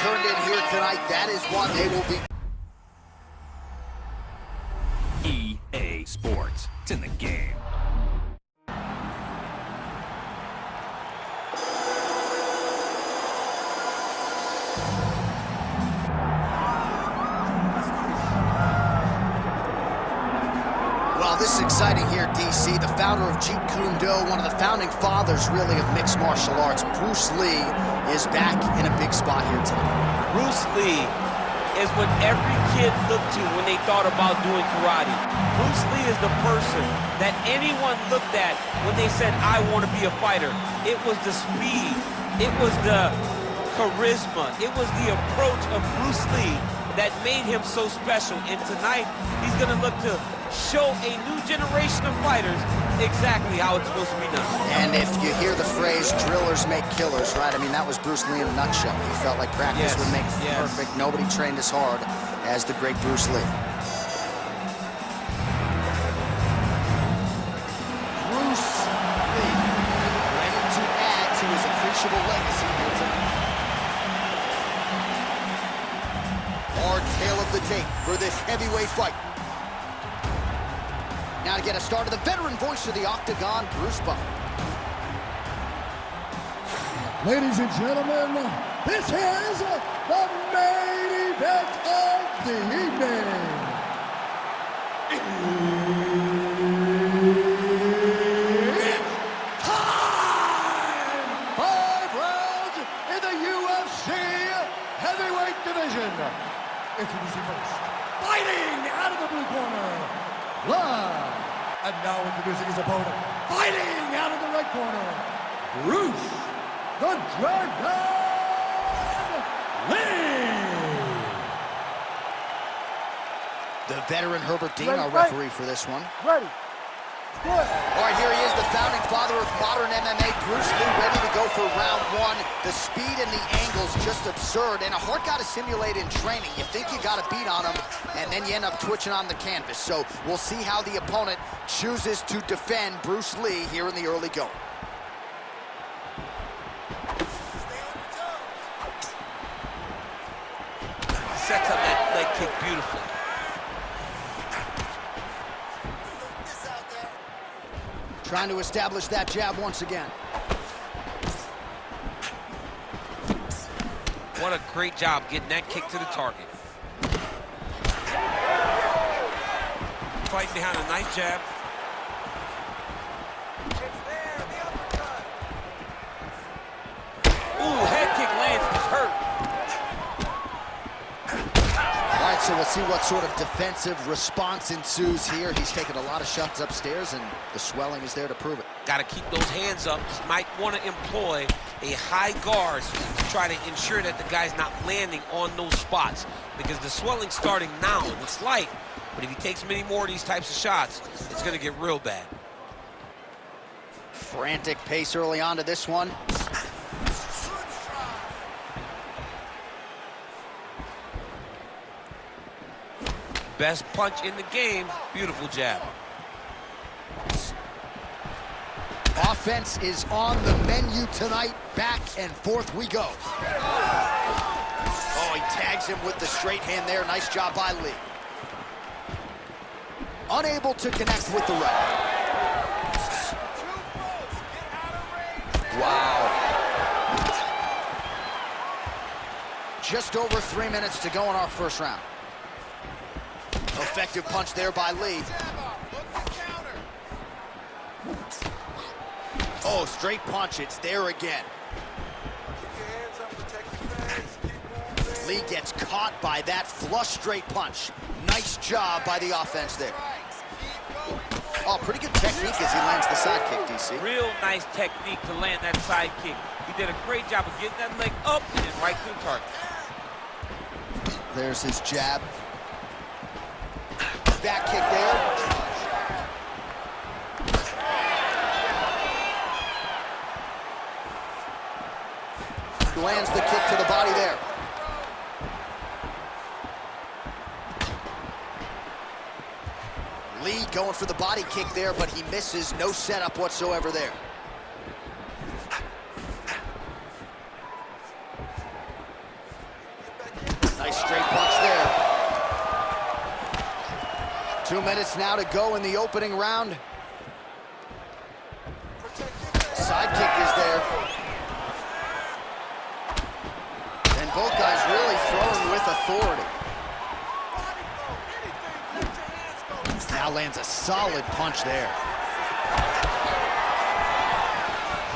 turned in here tonight. That is what they will be. EA Sports. It's in the game. Well, this is exciting here, DC. The founder of Jeet Kune Do, one of the founding fathers, really, of mixed martial arts, Bruce Lee, is back in a big spot here tonight. Bruce Lee is what every kid looked to when they thought about doing karate. Bruce Lee is the person that anyone looked at when they said, I want to be a fighter. It was the speed, it was the charisma, it was the approach of Bruce Lee that made him so special. And tonight, he's gonna look to show a new generation of fighters exactly how it's supposed to be done. And if you hear the phrase, drillers make killers, right? I mean, that was Bruce Lee in a nutshell. He felt like practice would make perfect. Nobody trained as hard as the great Bruce Lee. Bruce Lee, ready to add to his appreciable legacy here tonight. Our tale of the tape for this heavyweight fight. Now to get us started, the veteran voice of the octagon, Bruce Buffer. Ladies and gentlemen, this is the main event of the evening. It's time! 5 rounds in the UFC heavyweight division. Introducing first, fighting out of the blue corner, live. And now introducing his opponent, fighting out of the red corner, Bruce the Dragon Lee. The veteran Herbert Dean, our referee for this one. Ready. Good. All right, here he is, the founding father of modern MMA, Bruce Lee, ready to go for round one. The speed and the angles just absurd, and a hard guy to simulate in training. You think you got a beat on him, and then you end up twitching on the canvas. So we'll see how the opponent chooses to defend Bruce Lee here in the early going. Sets up that leg kick beautifully. Trying to establish that jab once again. What a great job getting that kick to the target. Fighting behind a nice jab. Ooh, head kick lands, he's hurt. All right, so we'll see what sort of defensive response ensues here. He's taken a lot of shots upstairs, and the swelling is there to prove it. Got to keep those hands up. Might want to employ a high guard to try to ensure that the guy's not landing on those spots, because the swelling's starting now. It's light, but if he takes many more of these types of shots, it's going to get real bad. Frantic pace early on to this one. Best punch in the game. Beautiful jab. Offense is on the menu tonight. Back and forth we go. Oh, he tags him with the straight hand there. Nice job by Lee. Unable to connect with the right. Wow. Just over 3 minutes to go in our first round. Effective punch there by Lee. Oh, straight punch, it's there again. Lee gets caught by that flush straight punch. Nice job by the offense there. Oh, pretty good technique as he lands the side kick, DC. Real nice technique to land that side kick. He did a great job of getting that leg up and then right to the target. There's his jab. Back kick there. Lands the kick to the body there. Lee going for the body kick there, but he misses. No setup whatsoever there. 2 minutes now to go in the opening round. Side kick is there. And both guys really throwing with authority. Now lands a solid punch there.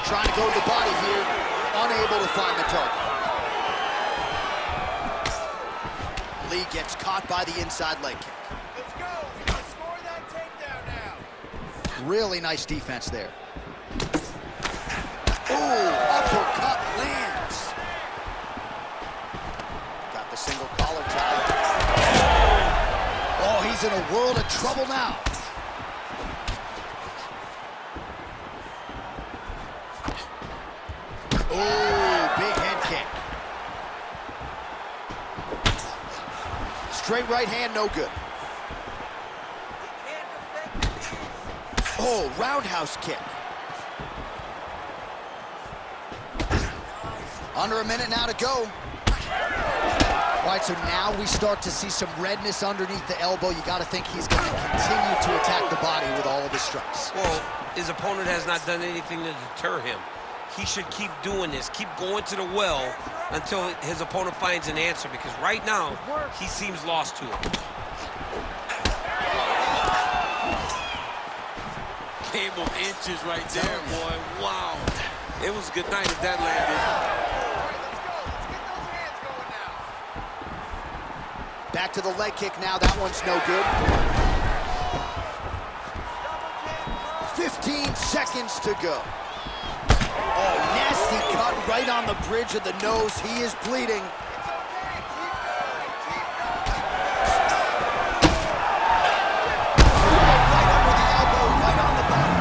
Trying to go to the body here, unable to find the target. Lee gets caught by the inside leg kick. Let's go. Score that takedown now. Really nice defense there. Ooh, uppercut lands. Got the single collar tie. Oh, he's in a world of trouble now. Ooh, big head kick. Straight right hand, no good. Oh, roundhouse kick. Under a minute now to go. All right, so now we start to see some redness underneath the elbow. You got to think he's going to continue to attack the body with all of his strikes. Well, his opponent has not done anything to deter him. He should keep doing this, keep going to the well until his opponent finds an answer, because right now, he seems lost to it. Game of inches right there, boy. Wow. It was a good night if that landed. Back to the leg kick now. That one's no good. 15 seconds to go. Oh, nasty cut right on the bridge of the nose. He is bleeding. Right under the elbow, right on the bottom.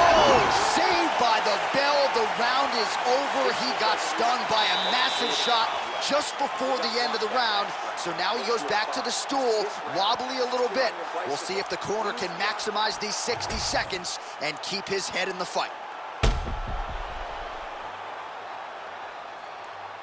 Oh, saved by the bell. The round is over. He got stung by a massive shot just before the end of the round. So now he goes back to the stool, wobbly a little bit. We'll see if the corner can maximize these 60 seconds and keep his head in the fight.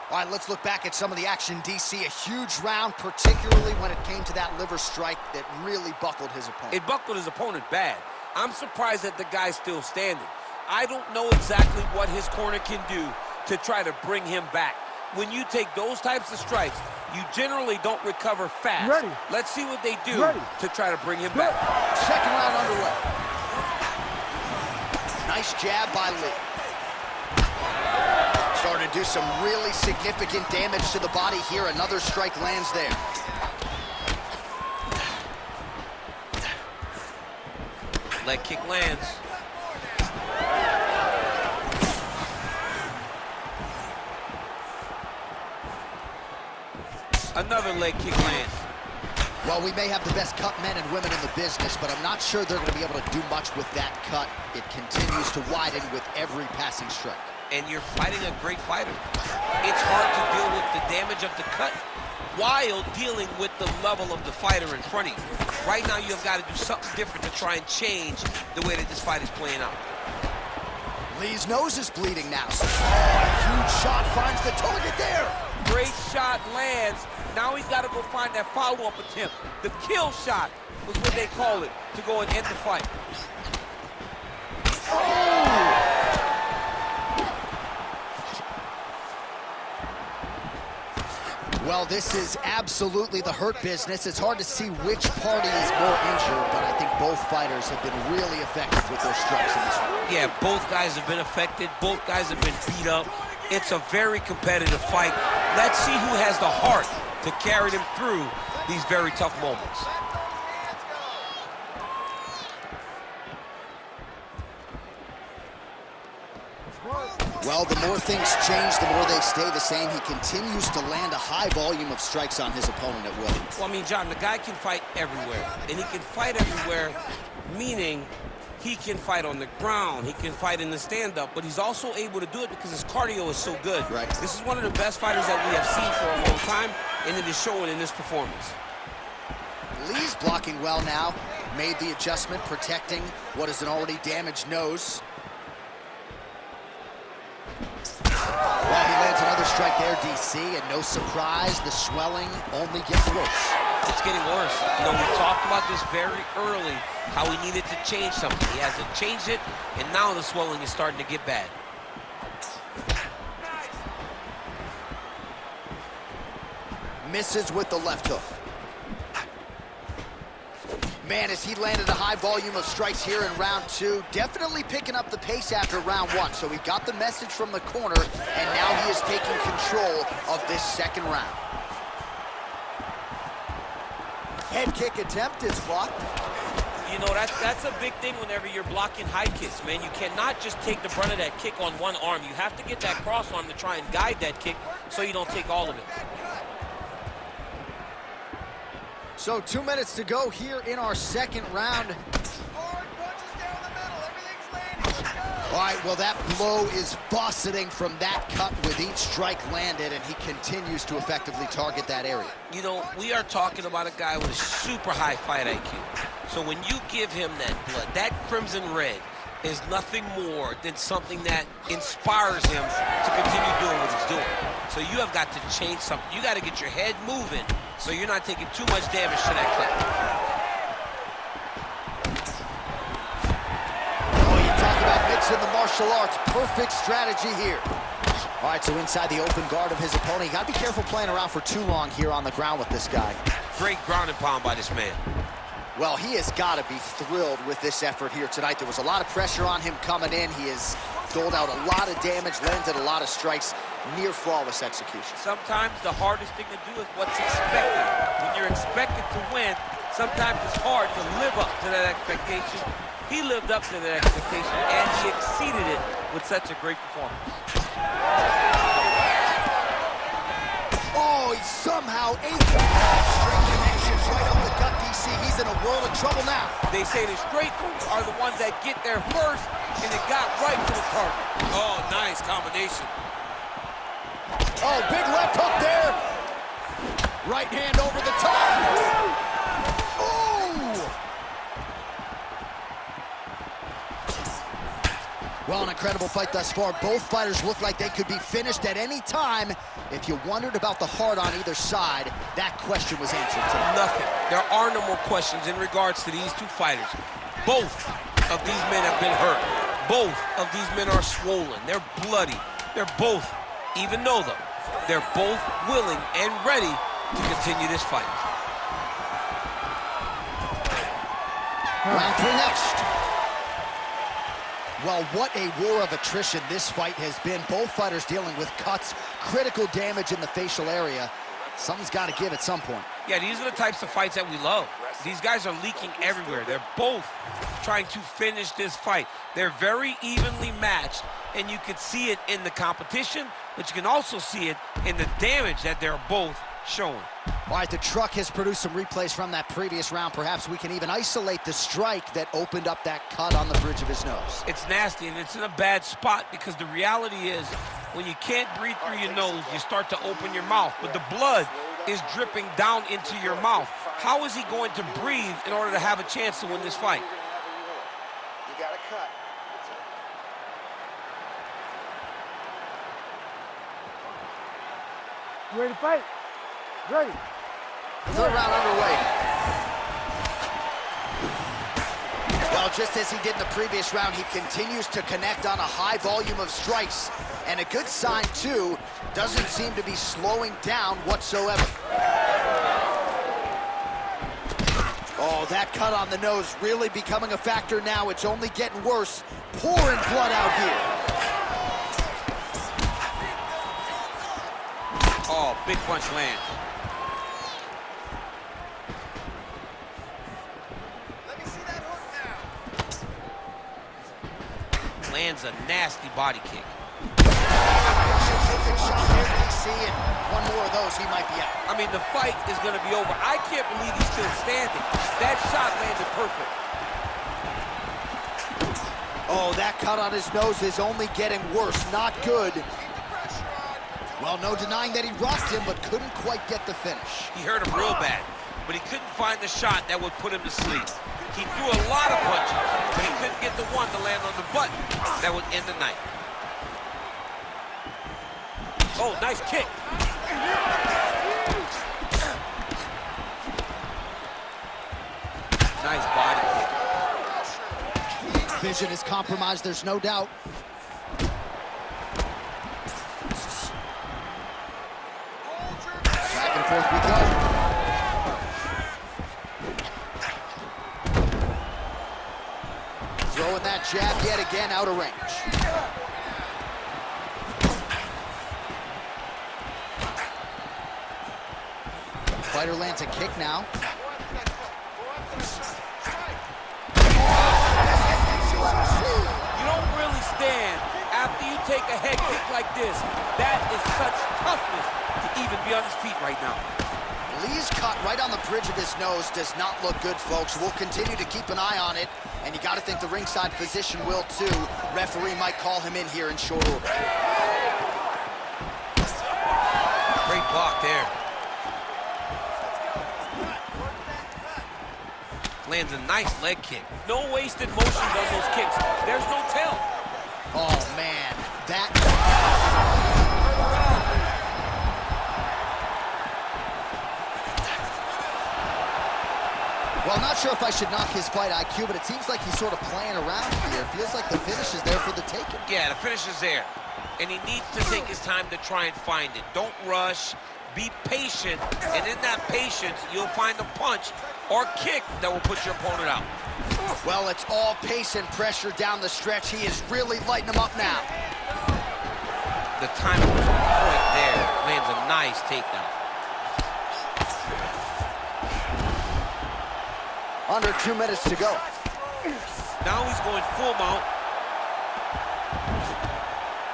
All right, let's look back at some of the action, DC. A huge round, particularly when it came to that liver strike that really buckled his opponent. It buckled his opponent bad. I'm surprised that the guy's still standing. I don't know exactly what his corner can do to try to bring him back. When you take those types of strikes, you generally don't recover fast. Ready. Let's see what they do Ready. to try to bring him back. Second round underway. Nice jab by Lee. Starting to do some really significant damage to the body here. Another strike lands there. Leg kick lands. Another leg kick lands. Well, we may have the best cut men and women in the business, but I'm not sure they're going to be able to do much with that cut. It continues to widen with every passing strike. And you're fighting a great fighter. It's hard to deal with the damage of the cut while dealing with the level of the fighter in front of you. Right now, you've got to do something different to try and change the way that this fight is playing out. Lee's nose is bleeding now. Oh, a huge shot finds the target there. Great shot lands. Now he's got to go find that follow-up attempt. The kill shot was what they call it, to go and end the fight. Oh! Well, this is absolutely the hurt business. It's hard to see which party is more injured, but I think both fighters have been really effective with their strikes in this one. Yeah, both guys have been affected. Both guys have been beat up. It's a very competitive fight. Let's see who has the heart to carry them through these very tough moments. Well, the more things change, the more they stay the same. He continues to land a high volume of strikes on his opponent at will. Well, I mean, John, the guy can fight everywhere. And he can fight everywhere, meaning he can fight on the ground, he can fight in the stand-up, but he's also able to do it because his cardio is so good. Right. This is one of the best fighters that we have seen for a long time, and it is showing in this performance. Lee's blocking well now. Made the adjustment, protecting what is an already damaged nose. Well, he lands another strike there, DC, and no surprise, the swelling only gets worse. It's getting worse. You know, we talked about this very early, how he needed to change something. He hasn't changed it, and now the swelling is starting to get bad. Misses with the left hook. Man, as he landed a high volume of strikes here in round 2, definitely picking up the pace after round 1. So he got the message from the corner, and now he is taking control of this second round. Head kick attempt is blocked. You know, that's a big thing whenever you're blocking high kicks, man. You cannot just take the brunt of that kick on one arm. You have to get that cross arm to try and guide that kick so you don't take all of it. So 2 minutes to go here in our second round. Hard punches down the middle. Everything's landing. Let's go. All right, well, that blow is buffeting from that cut with each strike landed, and he continues to effectively target that area. You know, we are talking about a guy with a super high fight IQ. So when you give him that blood, that crimson red is nothing more than something that inspires him to continue doing what he's doing. So you have got to change something. You got to get your head moving so you're not taking too much damage to that cut. Oh, you talk about mixing the martial arts. Perfect strategy here. All right, so inside the open guard of his opponent. You got to be careful playing around for too long here on the ground with this guy. Great ground and pound by this man. Well, he has got to be thrilled with this effort here tonight. There was a lot of pressure on him coming in. He has doled out a lot of damage, landed a lot of strikes, near flawless execution. Sometimes the hardest thing to do is what's expected. When you're expected to win, sometimes it's hard to live up to that expectation. He lived up to that expectation, and he exceeded it with such a great performance. Oh, he somehow ate that. Straight connections right up the gut, DC. He's in a world of trouble now. They say the straight ones are the ones that get there first, and it got right to the target. Oh, nice combination. Oh, big left hook there. Right hand over the top. Oh! Well, an incredible fight thus far. Both fighters look like they could be finished at any time. If you wondered about the heart on either side, that question was answered today. Nothing. There are no more questions in regards to these two fighters. Both of these men have been hurt. Both of these men are swollen. They're bloody. They're both, even though they're both willing and ready to continue this fight. Round 3 next. Well, what a war of attrition this fight has been. Both fighters dealing with cuts, critical damage in the facial area. Something's got to give at some point. Yeah, these are the types of fights that we love. These guys are leaking everywhere. They're both trying to finish this fight. They're very evenly matched, and you can see it in the competition, but you can also see it in the damage that they're both showing. All right, the truck has produced some replays from that previous round. Perhaps we can even isolate the strike that opened up that cut on the bridge of his nose. It's nasty, and it's in a bad spot because the reality is when you can't breathe through your nose, you start to open your mouth, but the blood is dripping down into your mouth. How is he going to breathe in order to have a chance to win this fight? You got to cut. You ready to fight? Ready. Third round underway. Well, just as he did in the previous round, he continues to connect on a high volume of strikes. And a good sign, too, doesn't seem to be slowing down whatsoever. Oh, that cut on the nose really becoming a factor now. It's only getting worse. Pouring blood out here. Oh, big punch lands. Let me see that hook now. Lands a nasty body kick. One more of those, he might be out. I mean, the fight is going to be over. I can't believe he's still standing. That shot landed perfect. Oh, that cut on his nose is only getting worse. Not good. Well, no denying that he rocked him, but couldn't quite get the finish. He hurt him real bad, but he couldn't find the shot that would put him to sleep. He threw a lot of punches, but he couldn't get the one to land on the button that would end the night. Oh, nice kick. vision is compromised, there's no doubt. Back and forth we go. Throwing that jab yet again out of range. Fighter lands a kick now. You don't really stand after you take a head kick like this. That is such toughness to even be on his feet right now. Lee's cut right on the bridge of his nose does not look good, folks. We'll continue to keep an eye on it, and you got to think the ringside physician will too. Referee might call him in here in short order. Great block there. Lands a nice leg kick. No wasted motions on those kicks. There's no tell. Oh, man, that... Well, not sure if I should knock his fight IQ, but it seems like he's sort of playing around here. It feels like the finish is there for the taking. Yeah, the finish is there. And he needs to take his time to try and find it. Don't rush. Be patient. And in that patience, you'll find a punch or kick that will put your opponent out. Well, it's all pace and pressure down the stretch. He is really lighting him up now. The timing was on point there. Lands a nice takedown. Under 2 minutes to go. Now he's going full mount.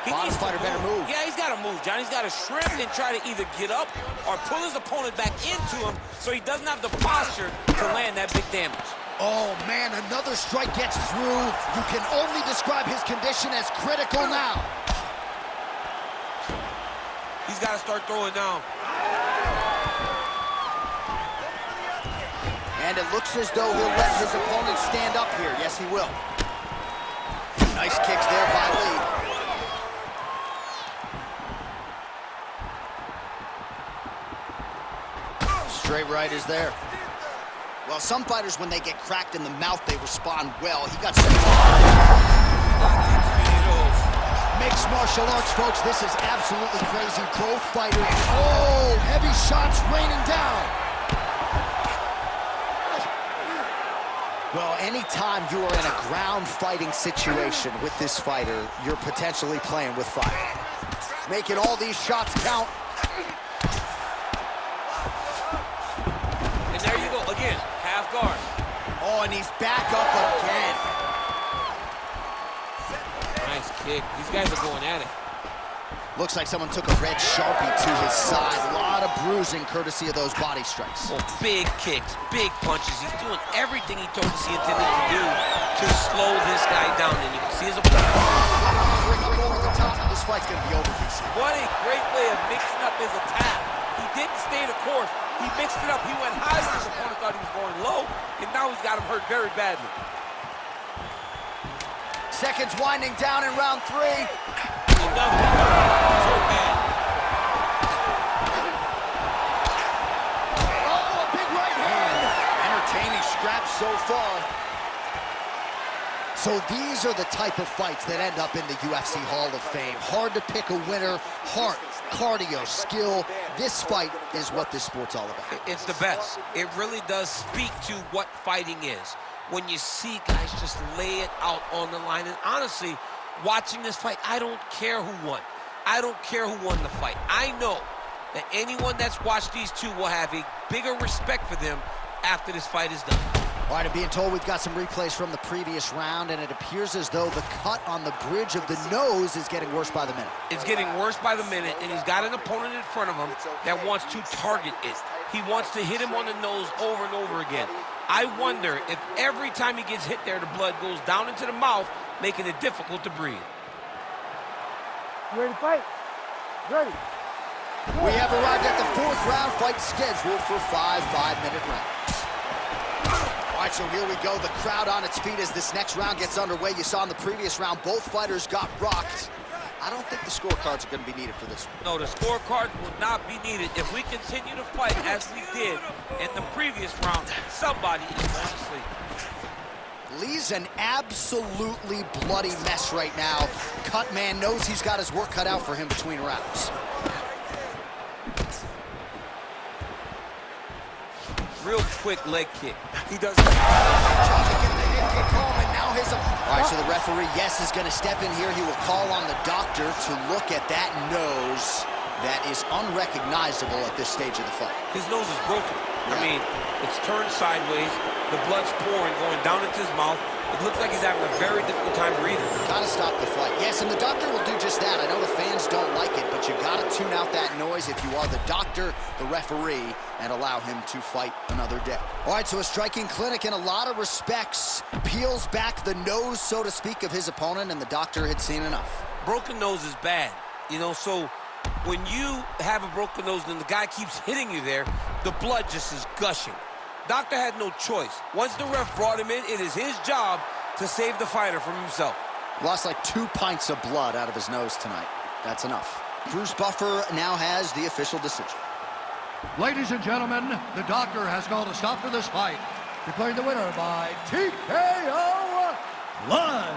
Bottom fighter better move. Yeah, he's got to move, John. He's got to shrimp and try to either get up or pull his opponent back into him so he doesn't have the posture to land that big damage. Oh, man, another strike gets through. You can only describe his condition as critical now. He's got to start throwing down. And it looks as though he'll let his opponent stand up here. Yes, he will. Nice kicks there by Lee. Straight right is there. Well, some fighters, when they get cracked in the mouth, they respond well. He got some... Mixed martial arts, folks. This is absolutely crazy. Both fighters... Oh, heavy shots raining down. Well, anytime you are in a ground fighting situation with this fighter, you're potentially playing with fire. Making all these shots count. And there you go, again, half guard. Oh, and he's back up again. Nice kick. These guys are going at it. Looks like someone took a red Sharpie to his side. A lot of bruising courtesy of those body strikes. Well, big kicks, big punches. He's doing everything he told us he intended to do to slow this guy down. And you can see his opponent. Bring up over the top. This fight's going to be over, DC. What a great way of mixing up his attack. He didn't stay the course. He mixed it up. He went high when his opponent thought he was going low. And now he's got him hurt very badly. Seconds winding down in round 3. Enough. So bad. Oh, a big right hand. Entertaining scraps so far. So these are the type of fights that end up in the UFC Hall of Fame. Hard to pick a winner. Heart, cardio, skill. This fight is what this sport's all about. It's the best. It really does speak to what fighting is. When you see guys just lay it out on the line. And honestly, watching this fight, I don't care who won. I don't care who won the fight. I know that anyone that's watched these two will have a bigger respect for them after this fight is done. All right, I'm being told we've got some replays from the previous round, and it appears as though the cut on the bridge of the nose is getting worse by the minute. It's getting worse by the minute, and he's got an opponent in front of him that wants to target it. He wants to hit him on the nose over and over again. I wonder if every time he gets hit there, the blood goes down into the mouth, making it difficult to breathe. You ready to fight? Ready. We have arrived at the 4th round, fight scheduled for 5 5-minute rounds. All right, so here we go. The crowd on its feet as this next round gets underway. You saw in the previous round, both fighters got rocked. I don't think the scorecards are going to be needed for this one. No, the scorecard will not be needed. If we continue to fight as we did in the previous round, somebody is going to sleep. Lee's an absolutely bloody mess right now. Cut man knows he's got his work cut out for him between rounds. Real quick leg kick. He does. All right, so the referee, yes, is going to step in here. He will call on the doctor to look at that nose that is unrecognizable at this stage of the fight. His nose is broken. I mean, it's turned sideways. The blood's pouring, going down into his mouth. It looks like he's having a very difficult time breathing. Gotta stop the fight. Yes, and the doctor will do just that. I know the fans don't like it, but you gotta tune out that noise if you are the doctor, the referee, and allow him to fight another day. All right, so a striking clinic in a lot of respects. Peels back the nose, so to speak, of his opponent, and the doctor had seen enough. Broken nose is bad, you know, so when you have a broken nose and the guy keeps hitting you there, the blood just is gushing. Doctor had no choice. Once the ref brought him in, it is his job to save the fighter from himself. Lost like 2 pints of blood out of his nose tonight. That's enough. Bruce Buffer now has the official decision. Ladies and gentlemen, the doctor has called a stop to this fight, declaring the winner by TKO blood.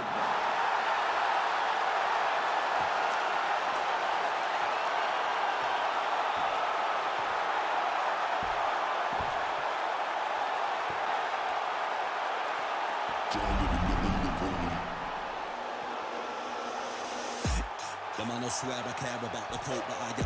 The man no swear I care about the coat, but I get